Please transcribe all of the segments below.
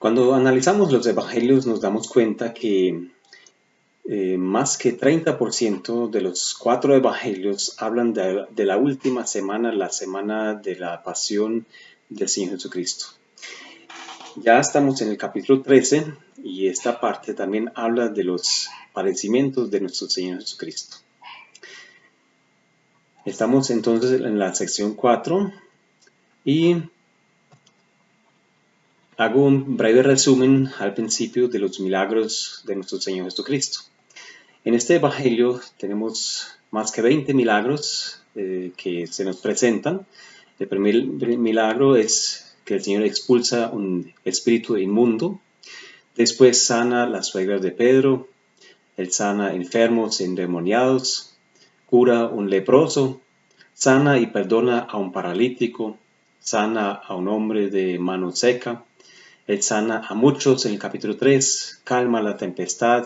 Cuando analizamos los evangelios nos damos cuenta que más que 30% de los 4 evangelios hablan de la última semana, la semana de la pasión del Señor Jesucristo. Ya estamos en el capítulo 13 y esta parte también habla de los padecimientos de nuestro Señor Jesucristo. Estamos entonces en la sección 4 y hago un breve resumen al principio de los milagros de nuestro Señor Jesucristo. En este evangelio tenemos más que 20 milagros que se nos presentan. El primer milagro es que el Señor expulsa un espíritu inmundo. Después sana la suegra de Pedro. Él sana enfermos endemoniados. Cura un leproso. Sana y perdona a un paralítico. Sana a un hombre de mano seca. Él sana a muchos en el capítulo 3. Calma la tempestad.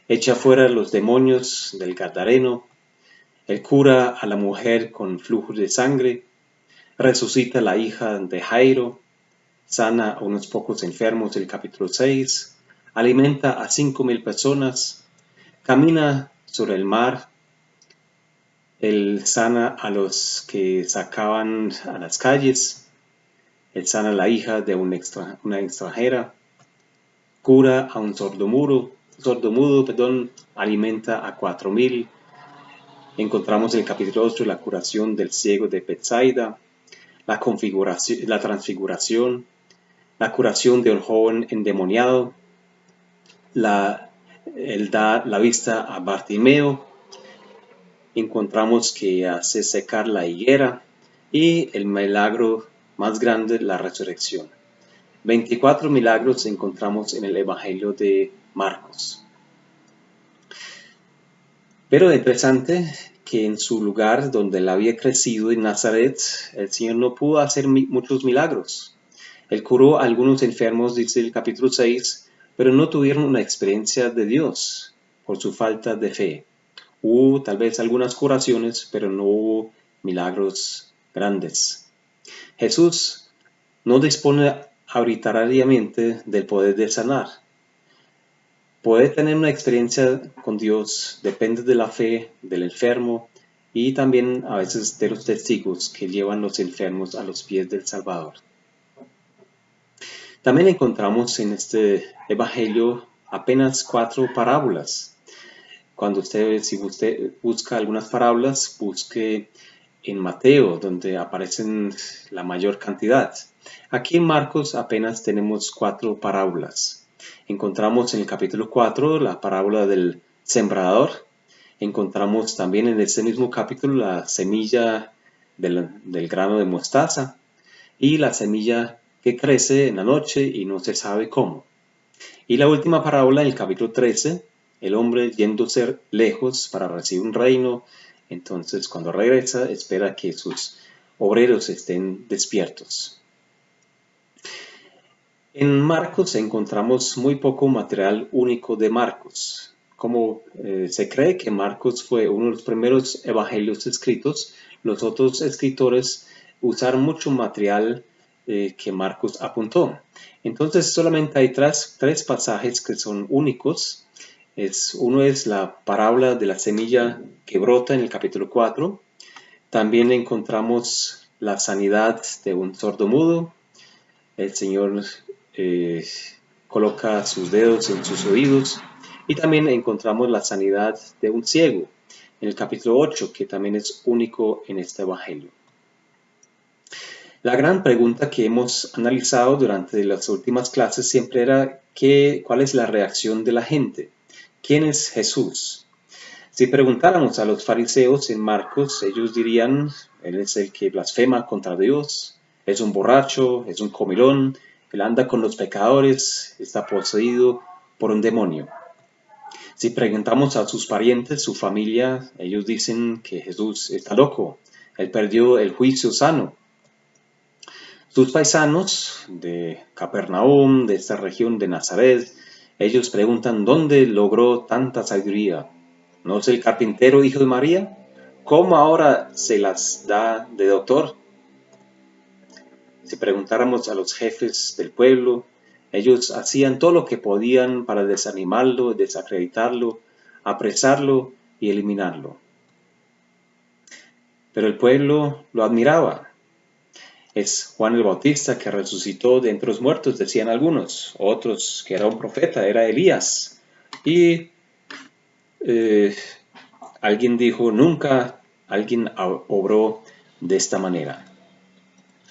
Echa fuera los demonios del Gadareno. Él cura a la mujer con flujo de sangre. Resucita a la hija de Jairo. Sana a unos pocos enfermos del capítulo 6. Alimenta a 5,000 personas. Camina sobre el mar. Él sana a los que sacaban a las calles. Él sana a la hija de una extranjera. Cura a un sordomudo, alimenta a 4,000. Encontramos en el capítulo 8 la curación del ciego de Betsaida, la transfiguración, la curación de un joven endemoniado, él da la vista a Bartimeo. Encontramos que hace secar la higuera y el milagro más grande, la resurrección. 24 milagros encontramos en el Evangelio de Marcos. Pero interesante que en su lugar donde él había crecido en Nazaret, el Señor no pudo hacer muchos milagros. Él curó a algunos enfermos, dice el capítulo 6, pero no tuvieron una experiencia de Dios por su falta de fe. Hubo tal vez algunas curaciones, pero no hubo milagros grandes. Jesús no dispone arbitrariamente del poder de sanar. Puede tener una experiencia con Dios, depende de la fe del enfermo y también a veces de los testigos que llevan los enfermos a los pies del Salvador. También encontramos en este evangelio apenas 4 parábolas. Si usted busca algunas parábolas, busque en Mateo, donde aparecen la mayor cantidad. Aquí en Marcos apenas tenemos 4 parábolas. Encontramos en el capítulo 4 la parábola del sembrador. Encontramos también en ese mismo capítulo la semilla del grano de mostaza y la semilla que crece en la noche y no se sabe cómo. Y la última parábola en el capítulo 13, el hombre yéndose lejos para recibir un reino. Entonces, cuando regresa, espera que sus obreros estén despiertos. En Marcos encontramos muy poco material único de Marcos. Como se cree que Marcos fue uno de los primeros evangelios escritos, los otros escritores usaron mucho material que Marcos apuntó. Entonces solamente hay 3 pasajes que son únicos. Uno es la parábola de la semilla que brota en el capítulo 4. También encontramos la sanidad de un sordomudo. El Señor coloca sus dedos en sus oídos. Y también encontramos la sanidad de un ciego en el capítulo 8, que también es único en este evangelio. La gran pregunta que hemos analizado durante las últimas clases siempre era ¿cuál es la reacción de la gente? ¿Quién es Jesús? Si preguntáramos a los fariseos en Marcos, ellos dirían, Él es el que blasfema contra Dios, es un borracho, es un comilón, Él anda con los pecadores, está poseído por un demonio. Si preguntamos a sus parientes, su familia, ellos dicen que Jesús está loco, Él perdió el juicio sano. Sus paisanos de Capernaum, de esta región de Nazaret, ellos preguntan ¿dónde logró tanta sabiduría? ¿No es el carpintero hijo de María? ¿Cómo ahora se las da de doctor? Si preguntáramos a los jefes del pueblo, Ellos hacían todo lo que podían para desanimarlo, desacreditarlo, apresarlo y eliminarlo. Pero el pueblo lo admiraba. Es Juan el Bautista que resucitó de entre los muertos, decían algunos. Otros que era un profeta, era Elías. Y alguien dijo, nunca alguien obró de esta manera.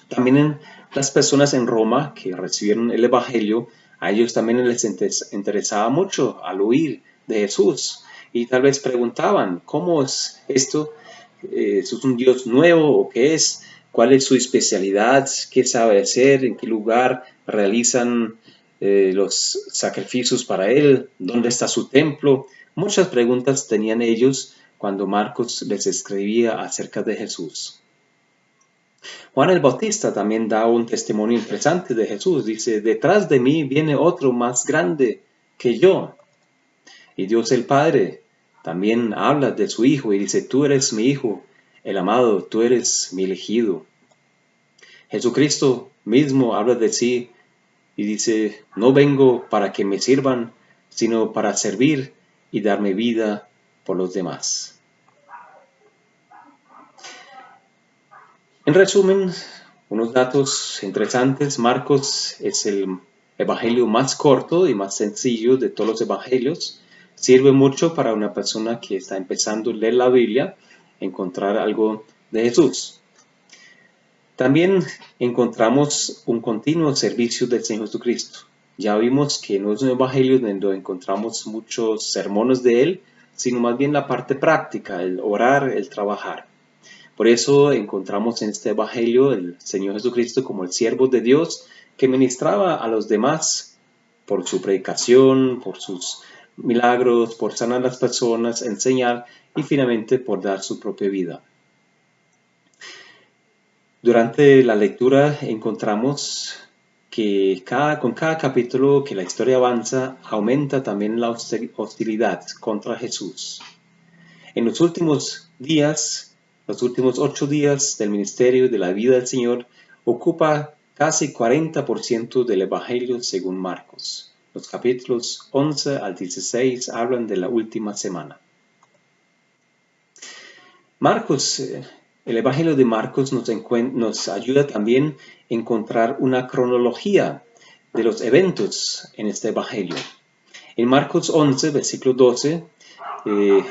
También las personas en Roma que recibieron el Evangelio, a ellos también les interesaba mucho al oír de Jesús. Y tal vez preguntaban, ¿cómo es esto? ¿Es un Dios nuevo o qué es? ¿Cuál es su especialidad? ¿Qué sabe hacer? ¿En qué lugar realizan los sacrificios para Él? ¿Dónde está su templo? Muchas preguntas tenían ellos cuando Marcos les escribía acerca de Jesús. Juan el Bautista también da un testimonio interesante de Jesús. Dice, detrás de mí viene otro más grande que yo. Y Dios el Padre también habla de su Hijo y dice, tú eres mi Hijo, el amado, tú eres mi elegido. Jesucristo mismo habla de sí y dice, no vengo para que me sirvan, sino para servir y dar mi vida por los demás. En resumen, unos datos interesantes. Marcos es el evangelio más corto y más sencillo de todos los evangelios. Sirve mucho para una persona que está empezando a leer la Biblia, encontrar algo de Jesús. También encontramos un continuo servicio del Señor Jesucristo. Ya vimos que no es un evangelio donde encontramos muchos sermones de Él, sino más bien la parte práctica, el orar, el trabajar. Por eso encontramos en este evangelio el Señor Jesucristo como el siervo de Dios que ministraba a los demás por su predicación, por sus milagros, por sanar a las personas, enseñar y finalmente por dar su propia vida. Durante la lectura encontramos que con cada capítulo que la historia avanza, aumenta también la hostilidad contra Jesús. En los últimos días, los últimos 8 días del ministerio de la vida del Señor, ocupa casi 40% del Evangelio según Marcos. Los capítulos 11 al 16 hablan de la última semana. El Evangelio de Marcos nos ayuda también a encontrar una cronología de los eventos en este Evangelio. En Marcos 11, versículo 12,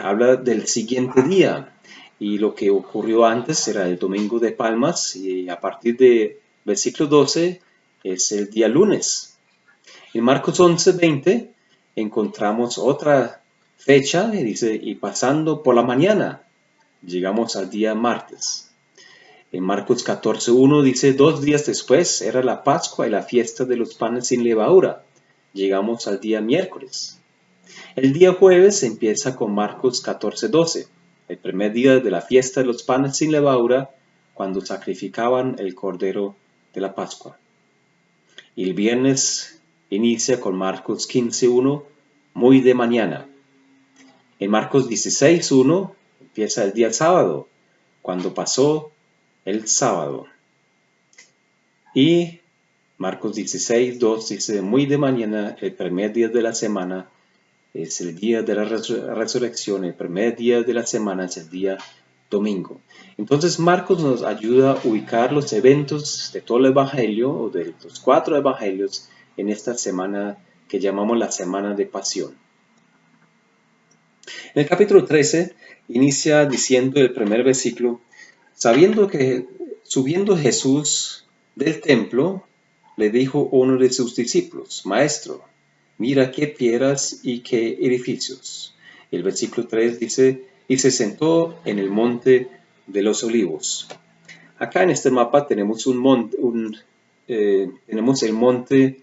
habla del siguiente día y lo que ocurrió antes era el Domingo de Palmas y a partir de versículo 12 es el día lunes. En Marcos 11, 20 encontramos otra fecha y dice, y pasando por la mañana, llegamos al día martes. En Marcos 14:1 dice, 2 días después era la Pascua y la fiesta de los panes sin levadura. Llegamos al día miércoles. El día jueves empieza con Marcos 14:12, el primer día de la fiesta de los panes sin levadura, cuando sacrificaban el cordero de la Pascua. Y el viernes inicia con Marcos 15:1, muy de mañana. En Marcos 16:1 empieza el día sábado, cuando pasó el sábado. Y Marcos 16:2 dice, muy de mañana, el primer día de la semana, es el día de la resurrección, el primer día de la semana es el día domingo. Entonces Marcos nos ayuda a ubicar los eventos de todo el evangelio, o de los 4 evangelios, en esta semana que llamamos la semana de pasión. En el capítulo 13 inicia diciendo el primer versículo, sabiendo que subiendo Jesús del templo, le dijo uno de sus discípulos, Maestro, mira qué piedras y qué edificios. El versículo 3 dice, y se sentó en el monte de los olivos. Acá en este mapa tenemos tenemos el monte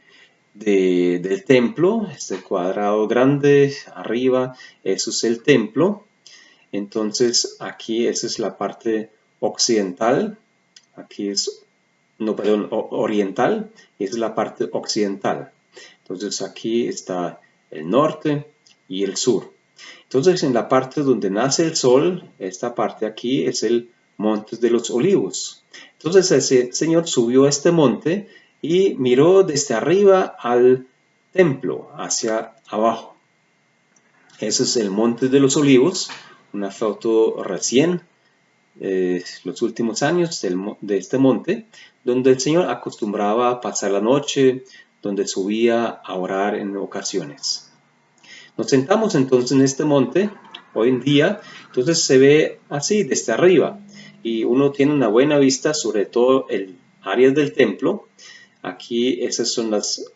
del templo, este cuadrado grande arriba, eso es el templo. Entonces aquí esa es la parte occidental, aquí es, oriental, y esa es la parte occidental. Entonces aquí está el norte y el sur. Entonces en la parte donde nace el sol, esta parte aquí es el monte de los olivos. Entonces el Señor subió a este monte y miró desde arriba al templo, hacia abajo. Ese es el Monte de los Olivos, una foto recién, los últimos años de este monte, donde el Señor acostumbraba a pasar la noche, donde subía a orar en ocasiones. Nos sentamos entonces en este monte, hoy en día, entonces se ve así desde arriba, y uno tiene una buena vista sobre todo el área del templo. Aquí esos son los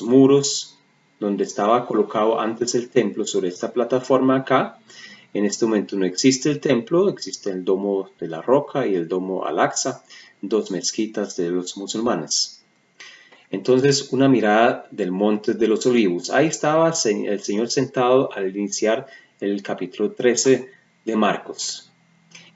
muros donde estaba colocado antes el templo, sobre esta plataforma acá. En este momento no existe el templo, existe el domo de la roca y el domo Al-Aqsa, dos mezquitas de los musulmanes. Entonces, una mirada del Monte de los Olivos. Ahí estaba el Señor sentado al iniciar el capítulo 13 de Marcos.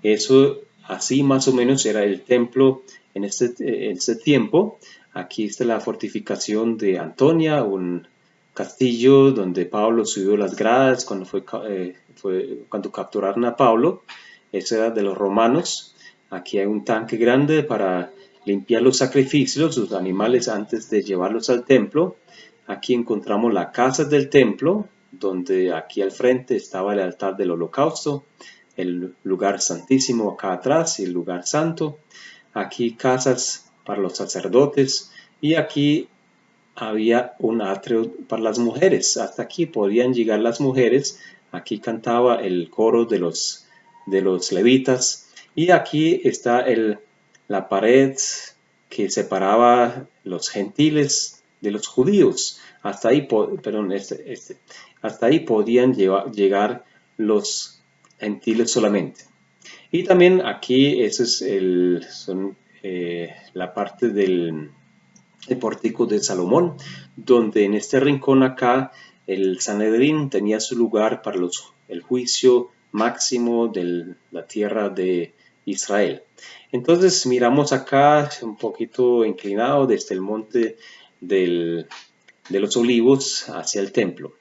Eso, así más o menos, era el templo en este tiempo. Aquí está la fortificación de Antonia, un castillo donde Pablo subió las gradas cuando capturaron a Pablo. Eso era de los romanos. Aquí hay un tanque grande para limpiar los sacrificios, los animales, antes de llevarlos al templo. Aquí encontramos la casa del templo, donde aquí al frente estaba el altar del holocausto, el lugar santísimo acá atrás y el lugar santo. Aquí casas para los sacerdotes, y aquí había un atrio para las mujeres. Hasta aquí podían llegar las mujeres. Aquí cantaba el coro de los levitas, y aquí está la pared que separaba los gentiles de los judíos. Hasta ahí, hasta ahí podían llegar los gentiles solamente. Y también aquí, ese es la parte del pórtico de Salomón, donde en este rincón acá el Sanedrín tenía su lugar para el juicio máximo de la tierra de Israel. Entonces miramos acá un poquito inclinado desde el monte de los Olivos hacia el templo.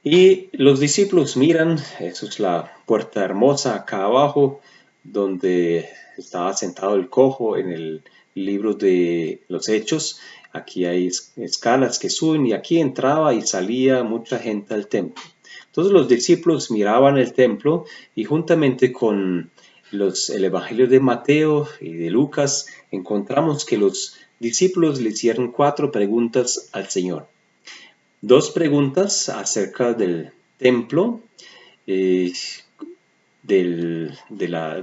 Y los discípulos miran, eso es la puerta hermosa acá abajo, donde estaba sentado el cojo en el libro de los Hechos. Aquí hay escalas que suben, y aquí entraba y salía mucha gente al templo. Entonces los discípulos miraban el templo, y juntamente con el Evangelio de Mateo y de Lucas encontramos que los discípulos le hicieron 4 preguntas al Señor. 2 preguntas acerca del templo,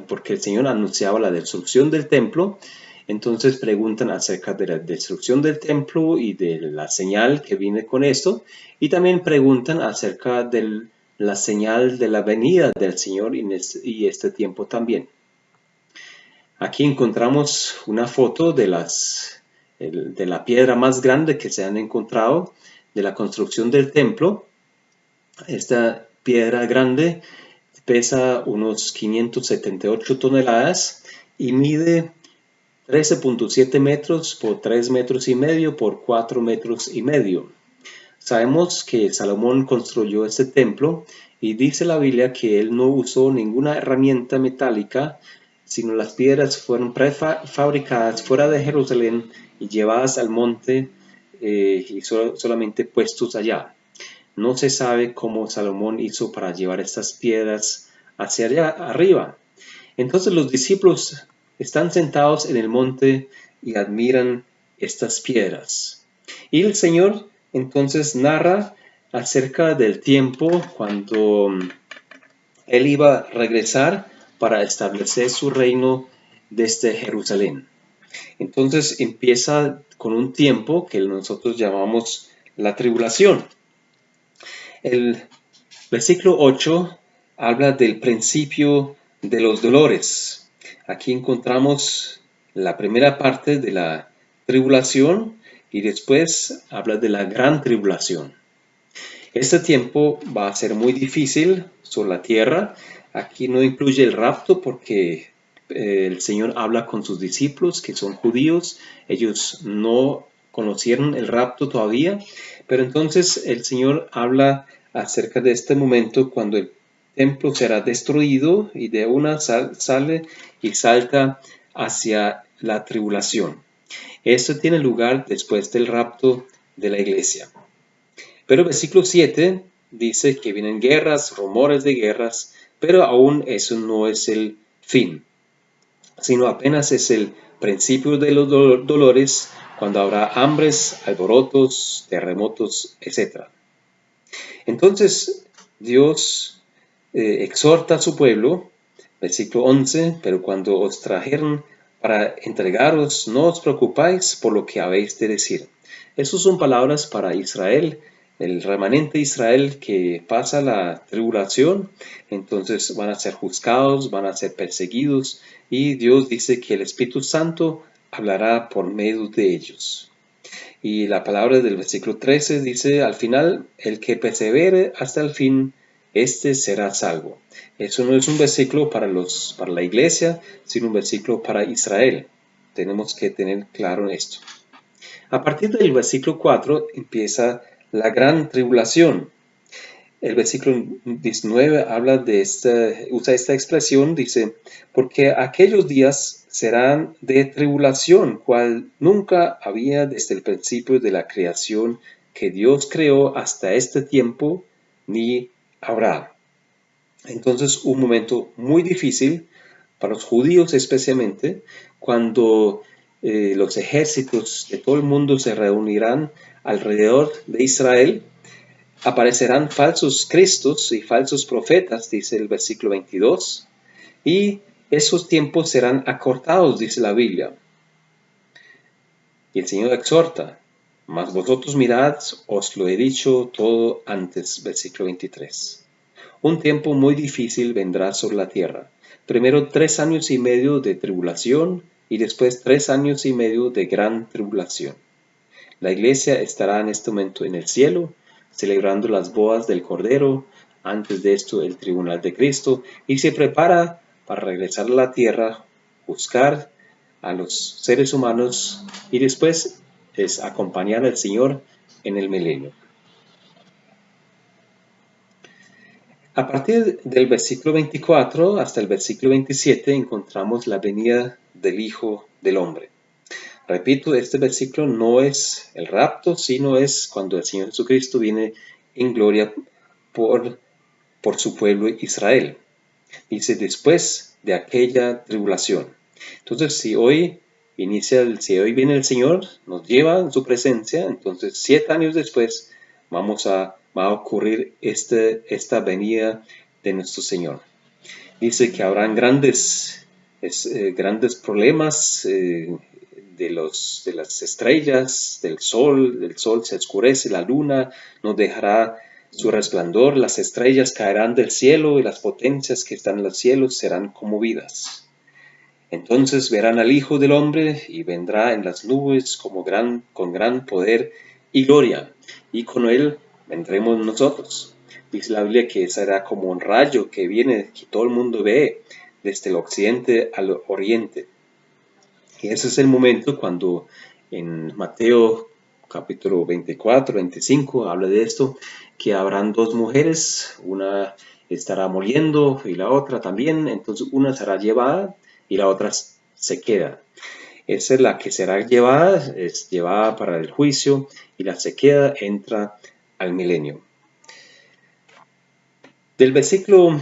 porque el Señor anunciaba la destrucción del templo. Entonces preguntan acerca de la destrucción del templo y de la señal que viene con esto, y también preguntan acerca de la señal de la venida del Señor y este tiempo también. Aquí encontramos una foto de la piedra más grande que se han encontrado de la construcción del templo. Esta piedra grande pesa unos 578 toneladas y mide 13.7 metros por 3 metros y medio por 4 metros y medio. Sabemos que Salomón construyó este templo, y dice la Biblia que él no usó ninguna herramienta metálica, sino las piedras fueron prefabricadas fuera de Jerusalén y llevadas al monte y solamente puestos allá. No se sabe cómo Salomón hizo para llevar estas piedras hacia allá arriba. Entonces los discípulos están sentados en el monte y admiran estas piedras. Y el Señor entonces narra acerca del tiempo cuando Él iba a regresar para establecer su reino desde Jerusalén. Entonces empieza con un tiempo que nosotros llamamos la tribulación. El versículo 8 habla del principio de los dolores. Aquí encontramos la primera parte de la tribulación, y después habla de la gran tribulación. Este tiempo va a ser muy difícil sobre la tierra. Aquí no incluye el rapto porque el Señor habla con sus discípulos que son judíos. Ellos no conocieron el rapto todavía, pero entonces el Señor habla acerca de este momento cuando el templo será destruido y de una sale y salta hacia la tribulación. Esto tiene lugar después del rapto de la iglesia. Pero el versículo 7 dice que vienen guerras, rumores de guerras, pero aún eso no es el fin, sino apenas es el principio de los dolores, cuando habrá hambres, alborotos, terremotos, etc. Entonces Dios exhorta a su pueblo, versículo 11, pero cuando os trajeron para entregaros, no os preocupáis por lo que habéis de decir. Esas son palabras para Israel, el remanente de Israel que pasa la tribulación, entonces van a ser juzgados, van a ser perseguidos, y Dios dice que el Espíritu Santo hablará por medio de ellos. Y la palabra del versículo 13 dice, al final, el que persevere hasta el fin, este será salvo. Eso no es un versículo para la iglesia, sino un versículo para Israel. Tenemos que tener claro esto. A partir del versículo 4 empieza la gran tribulación. El versículo 19 habla usa esta expresión, dice, porque aquellos días serán de tribulación, cual nunca había desde el principio de la creación que Dios creó hasta este tiempo, ni habrá. Entonces, un momento muy difícil para los judíos especialmente, cuando los ejércitos de todo el mundo se reunirán alrededor de Israel. Aparecerán falsos cristos y falsos profetas, dice el versículo 22, y esos tiempos serán acortados, dice la Biblia. Y el Señor exhorta, mas vosotros mirad, os lo he dicho todo antes, versículo 23. Un tiempo muy difícil vendrá sobre la tierra. Primero 3 años y medio de tribulación y después 3 años y medio de gran tribulación. La iglesia estará en este momento en el cielo, celebrando las bodas del Cordero, antes de esto el tribunal de Cristo, y se prepara para regresar a la tierra, buscar a los seres humanos y después es acompañar al Señor en el milenio. A partir del versículo 24 hasta el versículo 27 encontramos la venida del Hijo del Hombre. Repito, este versículo no es el rapto, sino es cuando el Señor Jesucristo viene en gloria por su pueblo Israel. Dice, después de aquella tribulación. Entonces, si hoy viene el Señor, nos lleva en su presencia, entonces 7 años después va a ocurrir esta venida de nuestro Señor. Dice que habrán grandes problemas, de las estrellas, del sol se oscurece, la luna no dejará su resplandor, las estrellas caerán del cielo y las potencias que están en los cielos serán conmovidas. Entonces verán al Hijo del Hombre y vendrá en las nubes con gran poder y gloria, y con él vendremos nosotros. Dice la Biblia que será como un rayo que viene, que todo el mundo ve, desde el occidente al oriente. Y ese es el momento cuando en Mateo capítulo 24, 25 habla de esto, que habrán 2 mujeres, una estará muriendo y la otra también, entonces una será llevada y la otra se queda. Esa es la que será llevada, es llevada para el juicio, y la se queda entra al milenio. Del versículo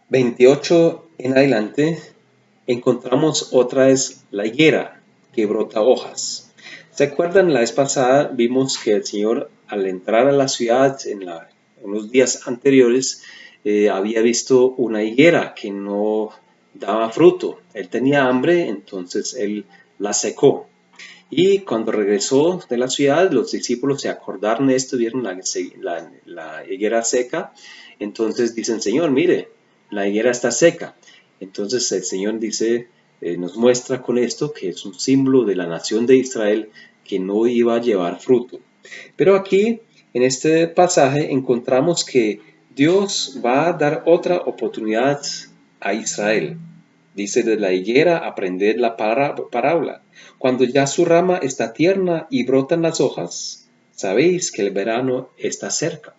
28 en adelante encontramos otra vez la higuera que brota hojas. ¿Se acuerdan? La vez pasada vimos que el Señor, al entrar a la ciudad en unos días anteriores, había visto una higuera que no daba fruto. Él tenía hambre, entonces él la secó. Y cuando regresó de la ciudad, los discípulos se acordaron de esto, vieron la higuera seca. Entonces dicen, Señor, mire, la higuera está seca. Entonces el Señor dice, nos muestra con esto que es un símbolo de la nación de Israel que no iba a llevar fruto. Pero aquí, en este pasaje, encontramos que Dios va a dar otra oportunidad a Israel. Dice, de la higuera aprended la parábola. Cuando ya su rama está tierna y brotan las hojas, sabéis que el verano está cerca.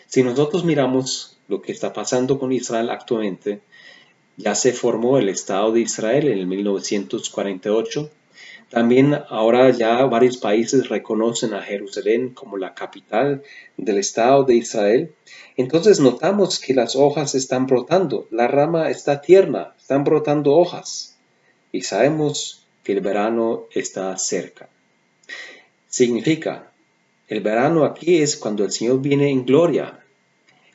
Si nosotros miramos lo que está pasando con Israel actualmente, Ya se formó el Estado de Israel en el 1948. También ahora ya varios países reconocen a Jerusalén como la capital del Estado de Israel. Entonces notamos que las hojas están brotando, la rama está tierna, están brotando hojas y sabemos que el verano está cerca. Significa, el verano aquí es cuando el Señor viene en gloria.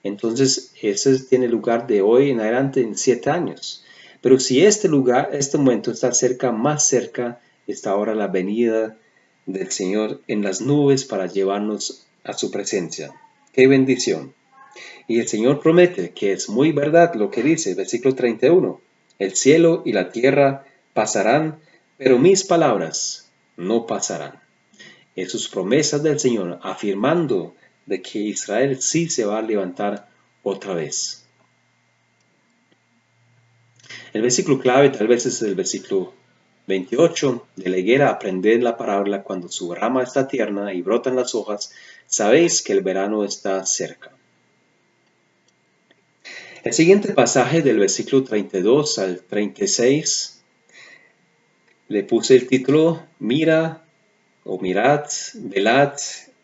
Entonces, ese tiene lugar de hoy en adelante en 7 años. Pero si este lugar, este momento está cerca, más cerca, está ahora la venida del Señor en las nubes para llevarnos a su presencia. ¡Qué bendición! Y el Señor promete que es muy verdad lo que dice, versículo 31. El cielo y la tierra pasarán, pero mis palabras no pasarán. Es sus promesas del Señor afirmando de que Israel sí se va a levantar otra vez. El versículo clave tal vez es el versículo 28. De la higuera aprended la parábola: cuando su rama está tierna y brotan las hojas, sabéis que el verano está cerca. El siguiente pasaje del versículo 32 al 36 le puse el título Mira o mirad, velad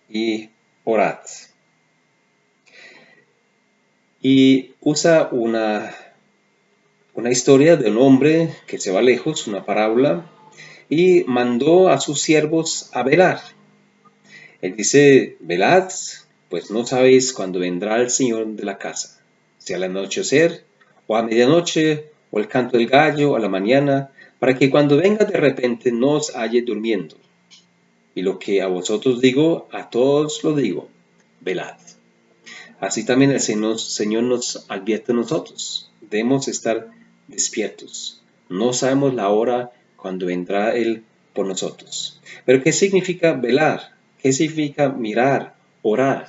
y orad. Y usa una historia de un hombre que se va lejos, una parábola, y mandó a sus siervos a velar. Él dice, velad, pues no sabéis cuándo vendrá el Señor de la casa, si al anochecer, o a medianoche, o el canto del gallo, a la mañana, para que cuando venga de repente no os halle durmiendo. Y lo que a vosotros digo, a todos lo digo, velad. Así también el Señor nos advierte a nosotros. Debemos estar despiertos. No sabemos la hora cuando vendrá Él por nosotros. Pero ¿qué significa velar? ¿Qué significa mirar, orar?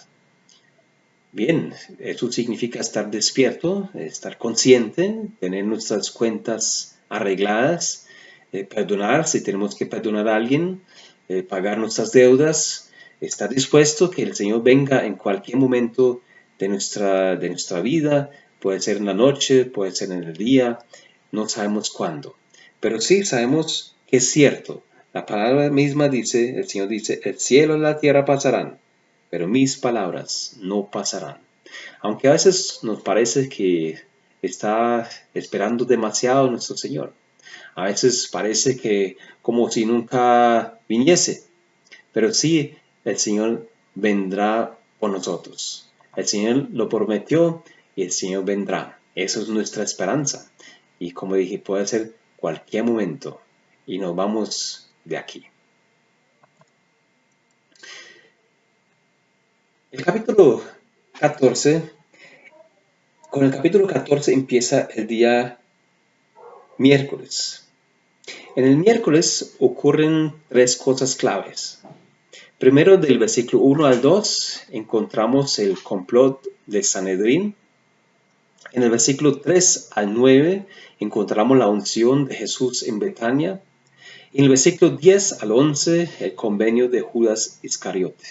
Bien, eso significa estar despierto, estar consciente, tener nuestras cuentas arregladas, perdonar si tenemos que perdonar a alguien, pagar nuestras deudas, estar dispuesto que el Señor venga en cualquier momento de nuestra vida, puede ser en la noche, puede ser en el día, no sabemos cuándo. Pero sí sabemos que es cierto. La palabra misma dice, el Señor dice, el cielo y la tierra pasarán, pero mis palabras no pasarán. Aunque a veces nos parece que está esperando demasiado nuestro Señor. A veces parece que como si nunca viniese. Pero sí, el Señor vendrá por nosotros. El Señor lo prometió y el Señor vendrá. Esa es nuestra esperanza. Y como dije, puede ser cualquier momento. Y nos vamos de aquí. El capítulo 14, con el capítulo 14 empieza el día miércoles. En el miércoles ocurren 3 cosas claves. Primero, del versículo 1 al 2, encontramos el complot de Sanedrín. En el versículo 3 al 9, encontramos la unción de Jesús en Betania. En el versículo 10 al 11, el convenio de Judas Iscariote.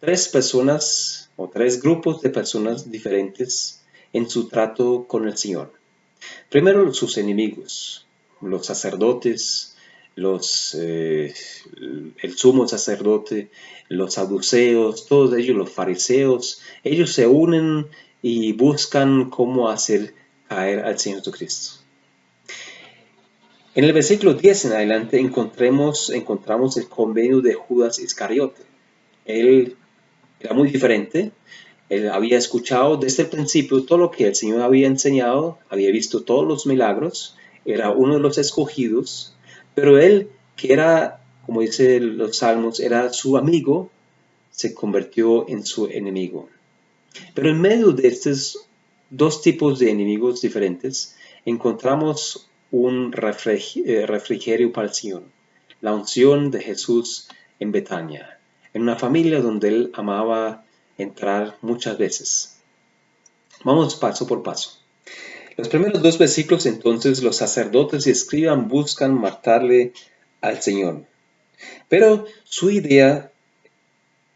3 personas o 3 grupos de personas diferentes en su trato con el Señor. Primero, sus enemigos, los sacerdotes, el sumo sacerdote, los saduceos, todos ellos, los fariseos, ellos se unen y buscan cómo hacer caer al Señor Jesucristo. En el versículo 10 en adelante encontramos el convenio de Judas Iscariote. Él era muy diferente. Él había escuchado desde el principio todo lo que el Señor había enseñado, había visto todos los milagros, era uno de los escogidos, pero él, que era, como dice los salmos, era su amigo, se convirtió en su enemigo. Pero en medio de estos 2 tipos de enemigos diferentes, encontramos un refrigerio para el Señor, la unción de Jesús en Betania, en una familia donde él amaba entrar muchas veces. Vamos paso por paso. Los primeros 2 versículos, entonces, los sacerdotes y escribas buscan matarle al Señor. Pero su idea,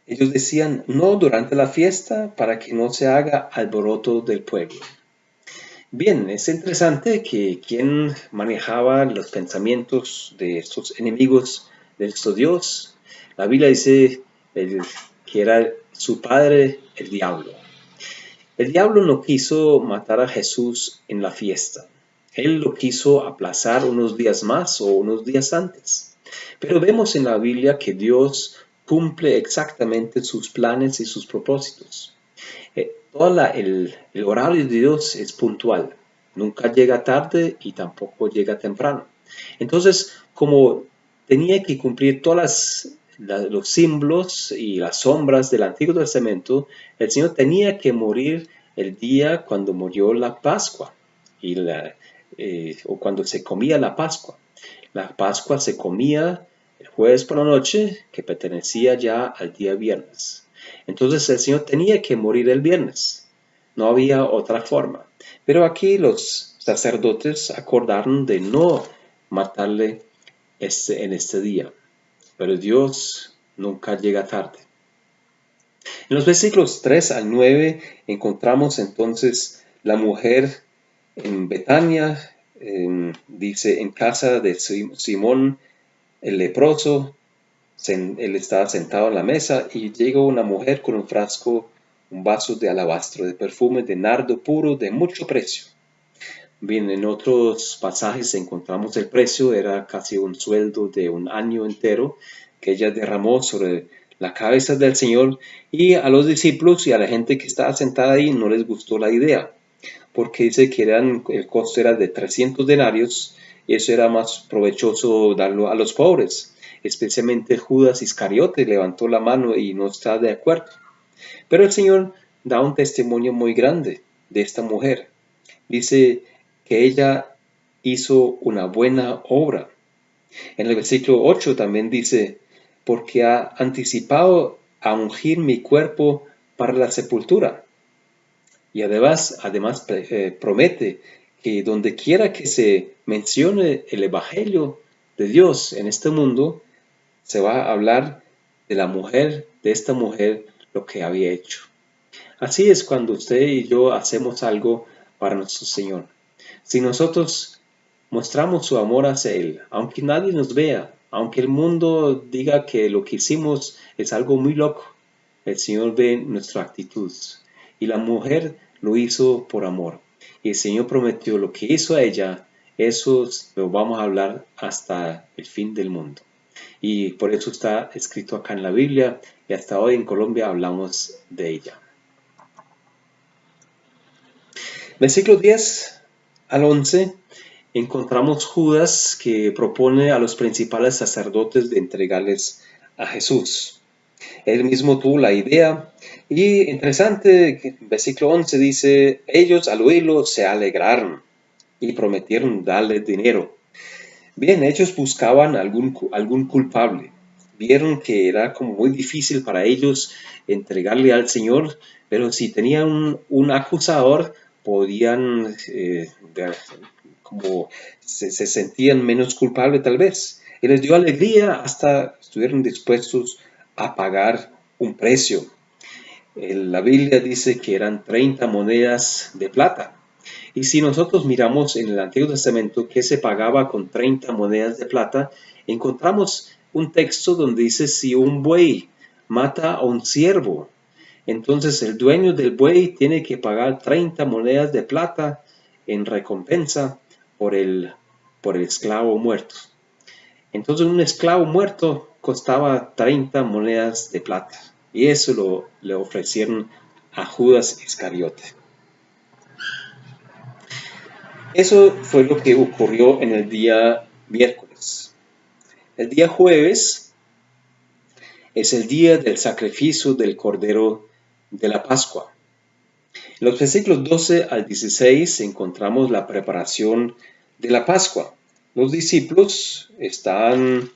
ellos decían, no durante la fiesta, para que no se haga alboroto del pueblo. Bien, es interesante que quien manejaba los pensamientos de estos enemigos de nuestro Dios, la Biblia dice que era su padre, el diablo. El diablo no quiso matar a Jesús en la fiesta. Él lo quiso aplazar unos días más o unos días antes. Pero vemos en la Biblia que Dios cumple exactamente sus planes y sus propósitos. El horario de Dios es puntual. Nunca llega tarde y tampoco llega temprano. Entonces, como tenía que cumplir todos los símbolos y las sombras del Antiguo Testamento, el Señor tenía que morir el día cuando murió la Pascua o cuando se comía la Pascua. La Pascua se comía el jueves por la noche, que pertenecía ya al día viernes. Entonces el Señor tenía que morir el viernes. No había otra forma. Pero aquí los sacerdotes acordaron de no matarle en este día. Pero Dios nunca llega tarde. En los versículos 3 al 9 encontramos entonces la mujer en Betania, dice, en casa de Simón el leproso. Él estaba sentado en la mesa y llegó una mujer con un frasco, un vaso de alabastro de perfume de nardo puro de mucho precio. Bien, en otros pasajes encontramos el precio, era casi un sueldo de un año entero que ella derramó sobre la cabeza del Señor, y a los discípulos y a la gente que estaba sentada ahí no les gustó la idea, porque dice que el costo era de 300 denarios y eso era más provechoso darlo a los pobres. Especialmente Judas Iscariote levantó la mano y no está de acuerdo. Pero el Señor da un testimonio muy grande de esta mujer. Dice que ella hizo una buena obra. En el versículo 8 también dice, porque ha anticipado a ungir mi cuerpo para la sepultura. Y además promete que donde quiera que se mencione el Evangelio de Dios en este mundo, se va a hablar de la mujer, de esta mujer, lo que había hecho. Así es cuando usted y yo hacemos algo para nuestro Señor. Si nosotros mostramos su amor hacia Él, aunque nadie nos vea, aunque el mundo diga que lo que hicimos es algo muy loco, el Señor ve nuestra actitud. Y la mujer lo hizo por amor. Y el Señor prometió lo que hizo a ella, eso lo vamos a hablar hasta el fin del mundo. Y por eso está escrito acá en la Biblia y hasta hoy en Colombia hablamos de ella. Versículo 10 al 11 encontramos Judas que propone a los principales sacerdotes de entregarles a Jesús. Él mismo tuvo la idea y interesante, versículo 11 dice, ellos al oírlo se alegraron y prometieron darle dinero. Bien, ellos buscaban algún culpable. Vieron que era como muy difícil para ellos entregarle al Señor, pero si tenían un acusador, podían como se sentían menos culpables tal vez. Y les dio alegría hasta estuvieron dispuestos a pagar un precio. La Biblia dice que eran 30 monedas de plata. Y si nosotros miramos en el Antiguo Testamento qué se pagaba con 30 monedas de plata, encontramos un texto donde dice si un buey mata a un siervo, entonces el dueño del buey tiene que pagar 30 monedas de plata en recompensa por el esclavo muerto. Entonces un esclavo muerto costaba 30 monedas de plata y eso le ofrecieron a Judas Iscariote. Eso fue lo que ocurrió en el día miércoles. El día jueves es el día del sacrificio del Cordero de la Pascua. En los versículos 12 al 16 encontramos la preparación de la Pascua. Los discípulos están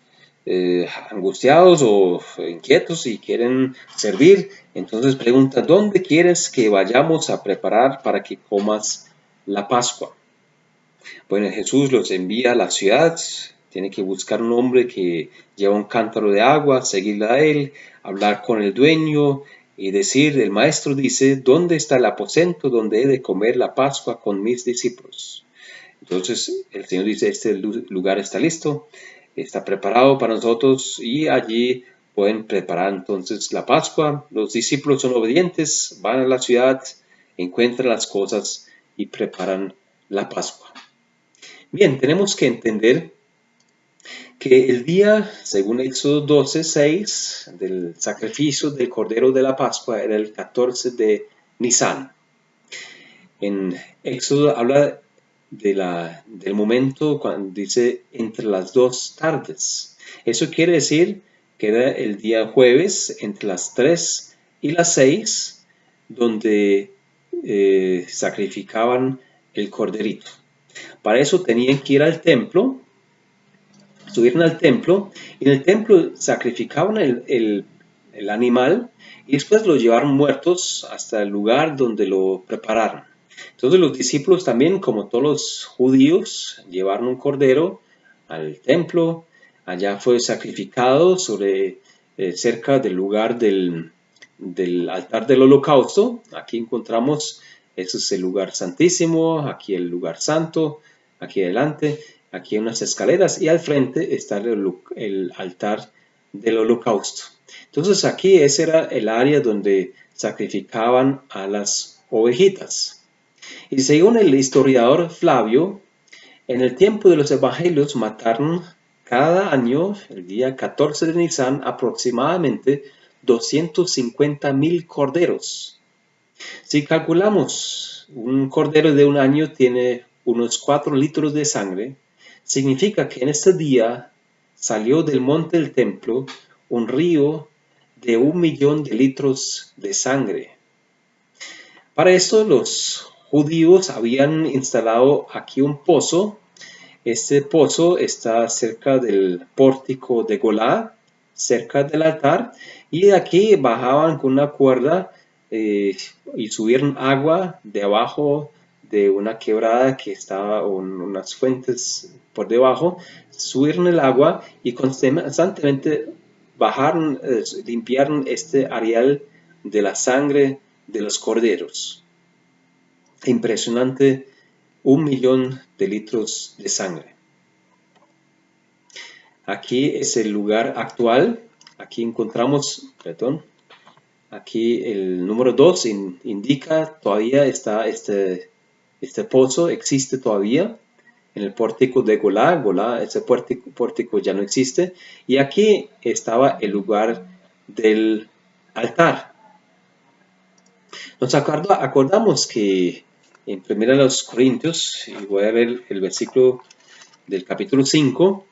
angustiados o inquietos y quieren servir. Entonces pregunta, ¿dónde quieres que vayamos a preparar para que comas la Pascua? Bueno, Jesús los envía a la ciudad, tiene que buscar un hombre que lleva un cántaro de agua, seguirle a él, hablar con el dueño y decir, el maestro dice, ¿dónde está el aposento donde he de comer la Pascua con mis discípulos? Entonces el Señor dice, este lugar está listo, está preparado para nosotros y allí pueden preparar entonces la Pascua. Los discípulos son obedientes, van a la ciudad, encuentran las cosas y preparan la Pascua. Bien, tenemos que entender que el día, según Éxodo 12:6, del sacrificio del Cordero de la Pascua era el 14 de Nisan. En Éxodo habla del momento cuando dice entre las 2 tardes. Eso quiere decir que era el día jueves entre las 3 y las 6 donde sacrificaban el corderito. Para eso tenían que ir al templo, subieron al templo, y en el templo sacrificaban el animal y después lo llevaron muertos hasta el lugar donde lo prepararon. Entonces los discípulos también, como todos los judíos, llevaron un cordero al templo. Allá fue sacrificado cerca del lugar del altar del holocausto. Aquí encontramos, ese es el lugar santísimo, aquí el lugar santo, aquí adelante, aquí hay unas escaleras y al frente está el altar del holocausto. Entonces aquí ese era el área donde sacrificaban a las ovejitas. Y según el historiador Flavio, en el tiempo de los evangelios mataron cada año, el día 14 de Nisan, aproximadamente 250,000 corderos. Si calculamos un cordero de un año tiene unos 4 litros de sangre, significa que en este día salió del monte del templo un río de 1,000,000 de litros de sangre. Para esto los judíos habían instalado aquí un pozo. Este pozo está cerca del pórtico de Golá, cerca del altar, y de aquí bajaban con una cuerda y subieron agua de abajo de una quebrada que estaba en unas fuentes por debajo, subieron el agua y constantemente bajaron, limpiaron este areal de la sangre de los corderos. Impresionante, 1,000,000 de litros de sangre. Aquí es el lugar actual. Aquí encontramos, aquí el número 2 indica todavía está este pozo, existe todavía en el pórtico de Golá. Ese pórtico ya no existe. Y aquí estaba el lugar del altar. Nos acordamos que en 1 Corintios, y voy a ver el versículo del capítulo 5,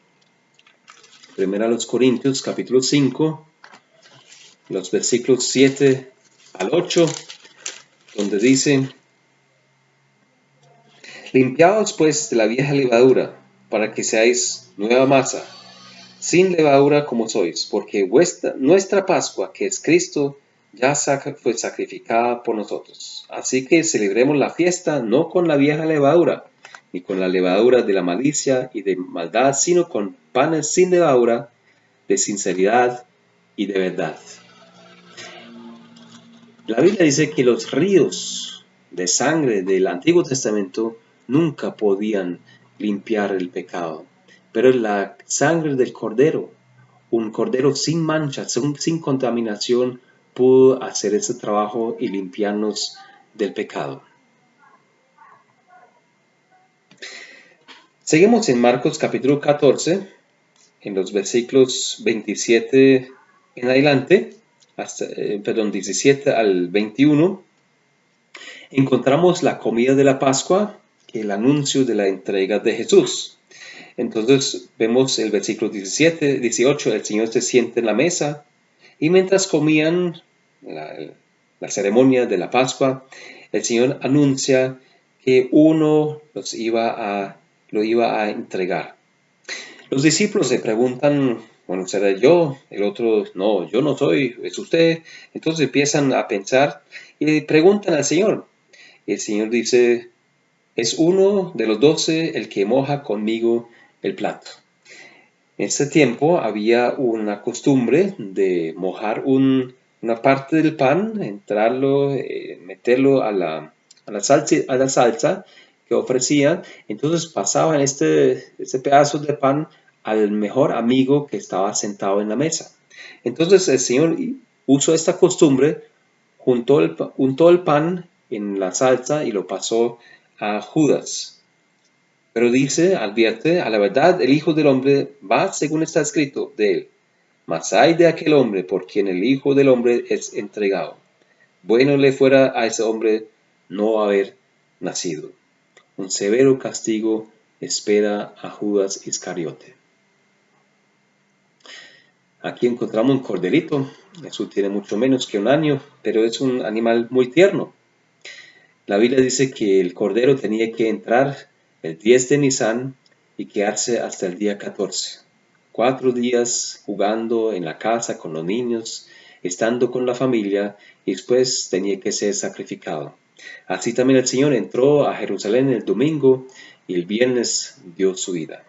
1 Corintios capítulo 5, los versículos 7 al 8, donde dice: limpiaos pues de la vieja levadura, para que seáis nueva masa, sin levadura como sois, porque nuestra Pascua, que es Cristo, ya fue sacrificada por nosotros. Así que celebremos la fiesta no con la vieja levadura, ni con la levadura de la malicia y de maldad, sino con panes sin levadura, de sinceridad y de verdad. La Biblia dice que los ríos de sangre del Antiguo Testamento nunca podían limpiar el pecado, pero la sangre del Cordero, un Cordero sin mancha, sin contaminación, pudo hacer ese trabajo y limpiarnos del pecado. Seguimos en Marcos capítulo 14, en los versículos 27 en adelante, 17 al 21, encontramos la comida de la Pascua, el anuncio de la entrega de Jesús. Entonces vemos el versículo 17, 18, el Señor se sienta en la mesa y mientras comían la ceremonia de la Pascua, el Señor anuncia que uno lo iba a entregar. Los discípulos se preguntan, bueno, ¿será yo? El otro, no, yo no soy, es usted. Entonces empiezan a pensar y preguntan al Señor. Y el Señor dice: es uno de los 12 el que moja conmigo el plato. En ese tiempo había una costumbre de mojar un una parte del pan, entrarlo, meterlo a la salsa que ofrecían. Entonces pasaban este pedazo de pan al mejor amigo que estaba sentado en la mesa. Entonces el Señor usó esta costumbre, untó el pan en la salsa y lo pasó a Judas. Pero dice, advierte, a la verdad el Hijo del Hombre va según está escrito de él. Mas hay de aquel hombre por quien el Hijo del Hombre es entregado. Bueno le fuera a ese hombre no haber nacido. Un severo castigo espera a Judas Iscariote. Aquí encontramos un corderito. Eso tiene mucho menos que un año, pero es un animal muy tierno. La Biblia dice que el cordero tenía que entrar el 10 de Nisan y quedarse hasta el día 14. 4 días jugando en la casa con los niños, estando con la familia, y después tenía que ser sacrificado. Así también el Señor entró a Jerusalén el domingo y el viernes dio su vida.